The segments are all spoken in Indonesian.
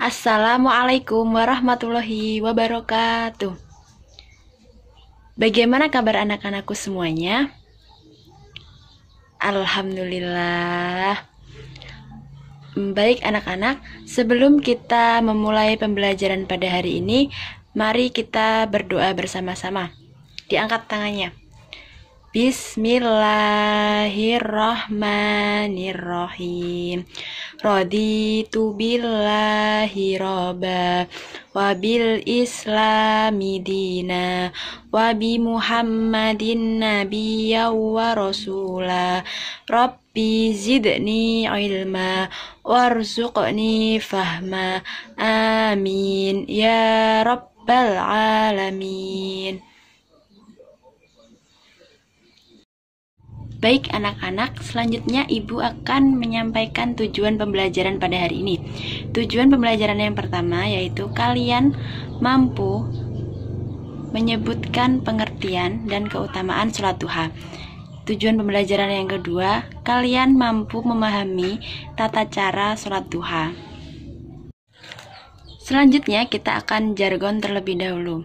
Assalamualaikum warahmatullahi wabarakatuh. Bagaimana kabar anak-anakku semuanya? Alhamdulillah. Baik anak-anak, sebelum kita memulai pembelajaran pada hari ini, mari kita berdoa bersama-sama. Diangkat tangannya. Bismillahirrahmanirrahim. Raditu billahi robba wa bil islami dina wa bi muhammadin nabiyya wa rasula. Rabbi zidni ilma warzuqni fahma. Amin ya rabbal alamin. Baik anak-anak, selanjutnya Ibu akan menyampaikan tujuan pembelajaran pada hari ini. Tujuan pembelajaran yang pertama yaitu kalian mampu menyebutkan pengertian dan keutamaan sholat duha. Tujuan pembelajaran yang kedua, kalian mampu memahami tata cara sholat duha. Selanjutnya kita akan jargon terlebih dahulu.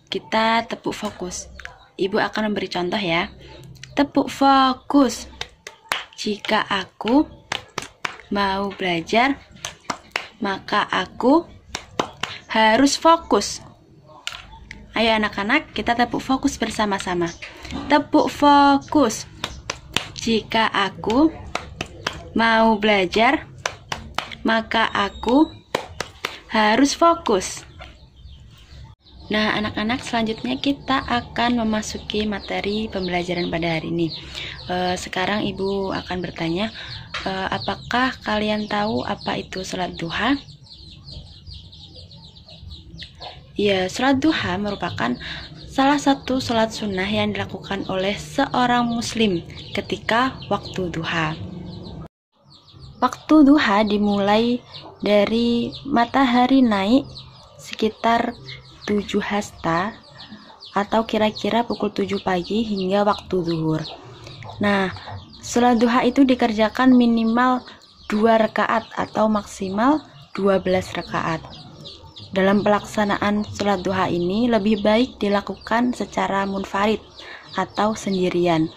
Kita tepuk fokus. Ibu akan memberi contoh ya. Tepuk fokus. Jika aku mau belajar, maka aku harus fokus. Ayo anak-anak, kita tepuk fokus bersama-sama. Tepuk fokus. Jika aku mau belajar, maka aku harus fokus. Nah, anak-anak, selanjutnya kita akan memasuki materi pembelajaran pada hari ini. Sekarang Ibu akan bertanya, apakah kalian tahu apa itu sholat duha? Ya, sholat duha merupakan salah satu sholat sunnah yang dilakukan oleh seorang muslim ketika waktu duha. Waktu duha dimulai dari matahari naik sekitar 7 hasta atau kira-kira pukul 7 pagi hingga waktu zuhur. Nah, sholat duha itu dikerjakan minimal 2 rakaat atau maksimal 12 rakaat. Dalam pelaksanaan sholat duha ini lebih baik dilakukan secara munfarid atau sendirian.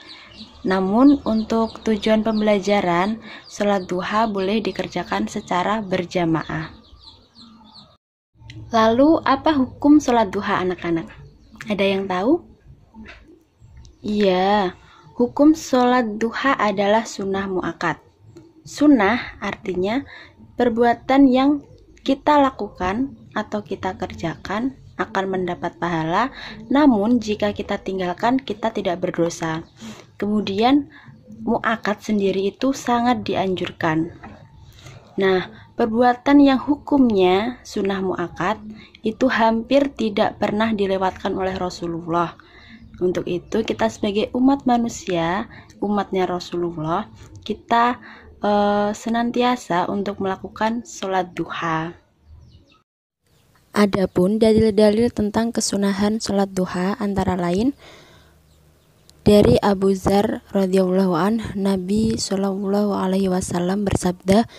Namun untuk tujuan pembelajaran, sholat duha boleh dikerjakan secara berjamaah. Lalu apa hukum sholat duha anak-anak? Ada yang tahu? Iya, hukum sholat duha adalah sunnah muakkad. Sunnah artinya perbuatan yang kita lakukan atau kita kerjakan akan mendapat pahala, namun jika kita tinggalkan kita tidak berdosa. Kemudian muakkad sendiri itu sangat dianjurkan. Nah, perbuatan yang hukumnya sunnah muakkad itu hampir tidak pernah dilewatkan oleh Rasulullah. Untuk itu kita sebagai umat manusia, umatnya Rasulullah, kita senantiasa untuk melakukan sholat duha. Adapun dalil-dalil tentang kesunahan sholat duha antara lain dari Abu Dzar radhiyallahu anhu, Nabi Shallallahu alaihi wasallam bersabda,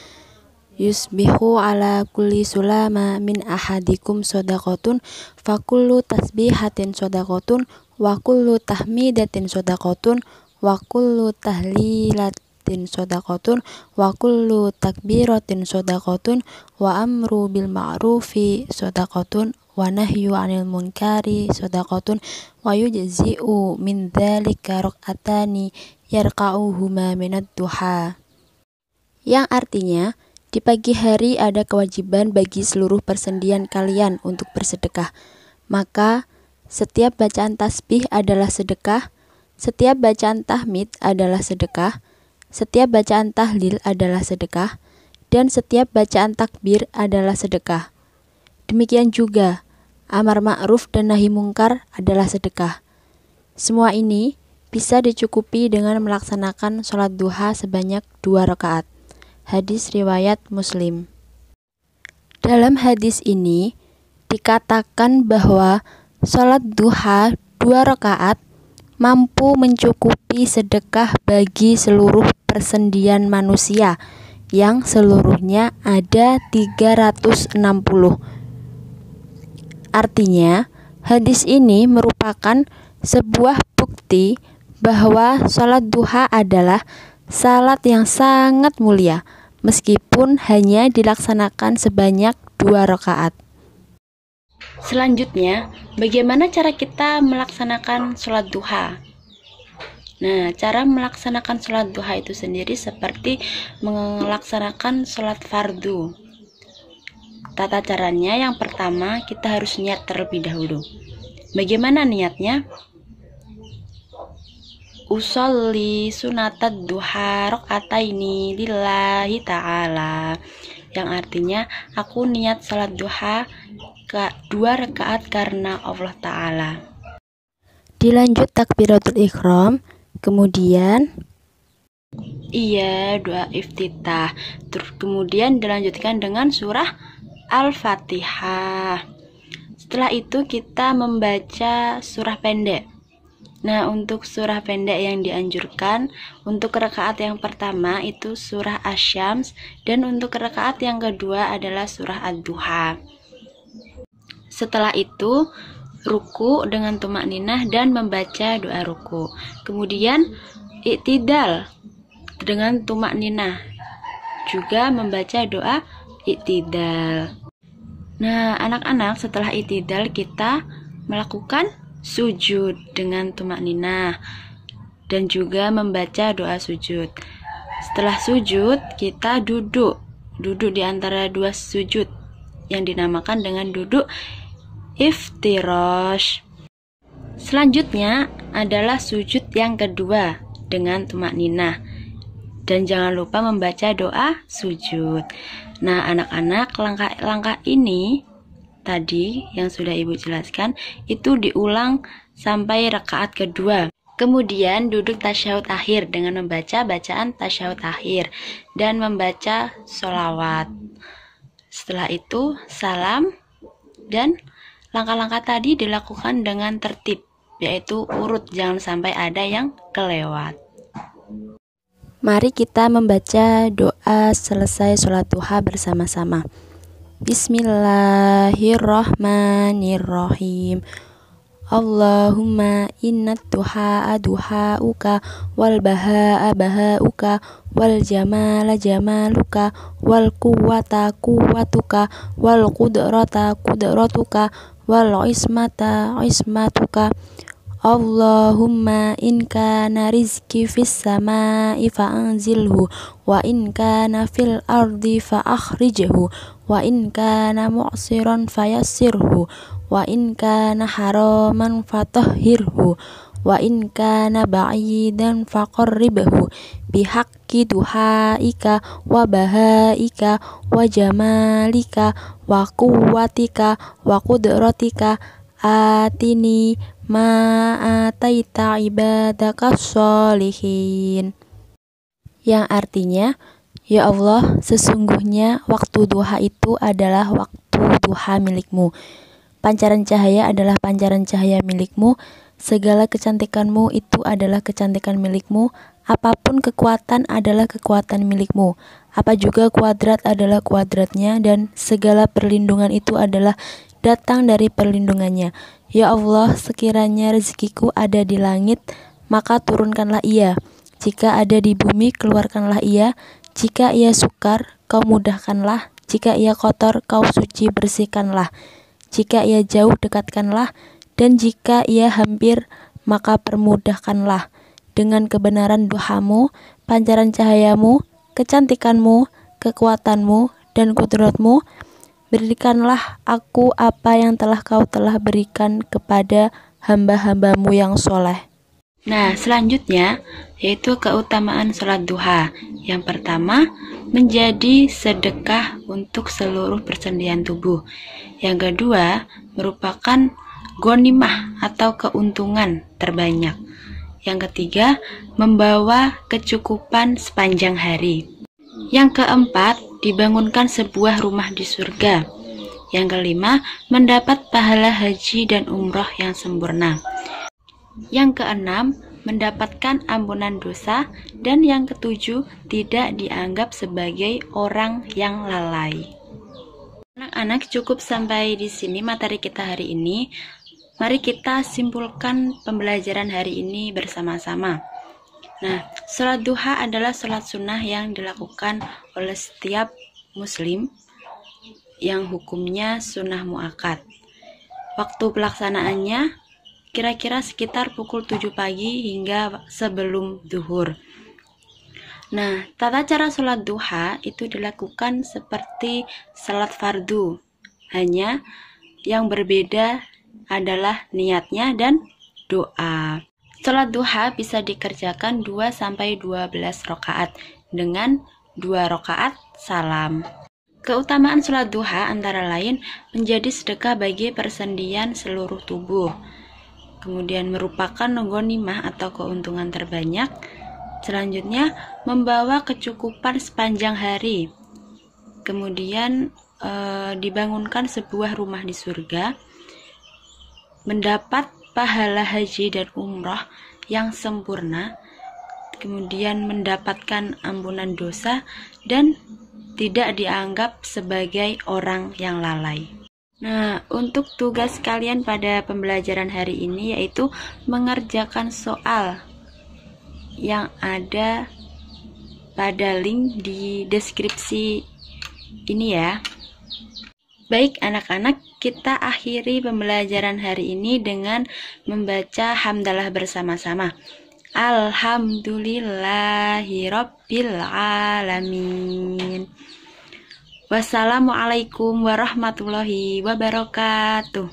yusbihu ala kulli sulama min ahadikum sodakotun fakullu tasbihatin sodakotun wa kullu tahmidatin sodakotun wa kullu tahlilatin sodakotun wa kullu takbiratin sodakotun wa amru bil ma'rufi sodakotun wa nahyu anil munkari sodakotun wa yujzi'u min dhalika rok'atani yarka'uhuma minad duha, yang artinya di pagi hari ada kewajiban bagi seluruh persendian kalian untuk bersedekah. Maka setiap bacaan tasbih adalah sedekah, setiap bacaan tahmid adalah sedekah, setiap bacaan tahlil adalah sedekah, dan setiap bacaan takbir adalah sedekah. Demikian juga amar ma'ruf dan nahi mungkar adalah sedekah. Semua ini bisa dicukupi dengan melaksanakan sholat duha sebanyak 2 rakaat. Hadis riwayat Muslim. Dalam hadis ini dikatakan bahwa sholat duha 2 rakaat mampu mencukupi sedekah bagi seluruh persendian manusia yang seluruhnya ada 360. Artinya, hadis ini merupakan sebuah bukti bahwa sholat duha adalah salat yang sangat mulia, meskipun hanya dilaksanakan sebanyak 2 rakaat. Selanjutnya, bagaimana cara kita melaksanakan sholat duha? Nah, cara melaksanakan sholat duha itu sendiri seperti melaksanakan sholat fardu. Tata caranya yang pertama, kita harus niat terlebih dahulu. Bagaimana niatnya? Usolli sunatad duha rakaataini lillahi ta'ala, yang artinya aku niat salat duha 2 rakaat karena Allah Ta'ala. Dilanjut takbiratul ihram, kemudian doa iftitah, kemudian dilanjutkan dengan surah Al-Fatihah. Setelah itu kita membaca surah pendek. Nah, untuk surah pendek yang dianjurkan untuk rakaat yang pertama itu surah Asy-Syams, dan untuk rakaat yang kedua adalah surah Ad-Duha. Setelah itu ruku dengan tumakninah dan membaca doa ruku. Kemudian iktidal dengan tumakninah, juga membaca doa iktidal. Nah, anak-anak, setelah iktidal kita melakukan sujud dengan tumakninah dan juga membaca doa sujud. Setelah sujud, kita duduk di antara 2 sujud yang dinamakan dengan duduk iftirash. Selanjutnya adalah sujud yang kedua dengan tumakninah, dan jangan lupa membaca doa sujud. Nah, anak-anak, langkah-langkah ini tadi yang sudah Ibu jelaskan itu diulang sampai rakaat kedua. Kemudian duduk tasyahud akhir dengan membaca bacaan tasyahud akhir dan membaca sholawat. Setelah itu salam, dan langkah-langkah tadi dilakukan dengan tertib, yaitu urut, jangan sampai ada yang kelewat. Mari kita membaca doa selesai sholat duha bersama-sama. Bismillahirrahmanirrahim. Allahumma innat duha'a duha'uka wal baha'a baha'uka wal jamala jamaluka wal quwwata quwwatuka wal qudrata qudratuka wal ismata ismatuka. Allahumma in kana rizki fis samai fa'anzilhu wa in kana fil ardi fa'akhrijhu wa in kana mu'siran fayassirhu wa in kana haraman fatahhirhu wa in kana ba'idan faqarribhu bihaqqi duhaika wa bahaika wa jamalika wa quwwatika wa qudratika atini ma'ataita ibadaka sholihin, yang artinya, ya Allah, sesungguhnya waktu duha itu adalah waktu duha milikmu, pancaran cahaya adalah pancaran cahaya milikmu, segala kecantikanmu itu adalah kecantikan milikmu, apapun kekuatan adalah kekuatan milikmu, apa juga kuadrat adalah kuadratnya, dan segala perlindungan itu adalah datang dari perlindungannya. Ya Allah, sekiranya rezekiku ada di langit, maka turunkanlah ia. Jika ada di bumi, keluarkanlah ia. Jika ia sukar, kau mudahkanlah. Jika ia kotor, kau suci bersihkanlah. Jika ia jauh, dekatkanlah. Dan jika ia hampir, maka permudahkanlah. Dengan kebenaran duhamu, pancaran cahayamu, kecantikanmu, kekuatanmu, dan kudratmu, berikanlah aku apa yang kau telah berikan kepada hamba-hambamu yang soleh. Nah, selanjutnya yaitu keutamaan sholat duha. Yang pertama, menjadi sedekah untuk seluruh persendian tubuh. Yang kedua, merupakan ghanimah atau keuntungan terbanyak. Yang ketiga, membawa kecukupan sepanjang hari. Yang keempat, dibangunkan sebuah rumah di surga. Yang kelima, mendapat pahala haji dan umroh yang sempurna. Yang keenam, mendapatkan ampunan dosa, dan yang ketujuh, tidak dianggap sebagai orang yang lalai. Anak-anak, cukup sampai di sini materi kita hari ini. Mari kita simpulkan pembelajaran hari ini bersama-sama. Nah, sholat duha adalah sholat sunnah yang dilakukan oleh setiap muslim yang hukumnya sunnah muakkad. Waktu pelaksanaannya kira-kira sekitar pukul 7 pagi hingga sebelum zuhur. Nah, tata cara sholat duha itu dilakukan seperti sholat fardu. Hanya yang berbeda adalah niatnya dan doa. Sholat duha bisa dikerjakan 2-12 rakaat dengan 2 rakaat salam. Keutamaan sholat duha antara lain menjadi sedekah bagi persendian seluruh tubuh, kemudian merupakan ghanimah atau keuntungan terbanyak, selanjutnya membawa kecukupan sepanjang hari, kemudian dibangunkan sebuah rumah di surga, mendapat pahala haji dan umroh yang sempurna, kemudian mendapatkan ampunan dosa, dan tidak dianggap sebagai orang yang lalai. Nah, untuk tugas kalian pada pembelajaran hari ini yaitu mengerjakan soal yang ada pada link di deskripsi ini ya. Baik anak-anak, kita akhiri pembelajaran hari ini dengan membaca hamdalah bersama-sama. Alhamdulillahirabbil alamin. Wassalamualaikum warahmatullahi wabarakatuh.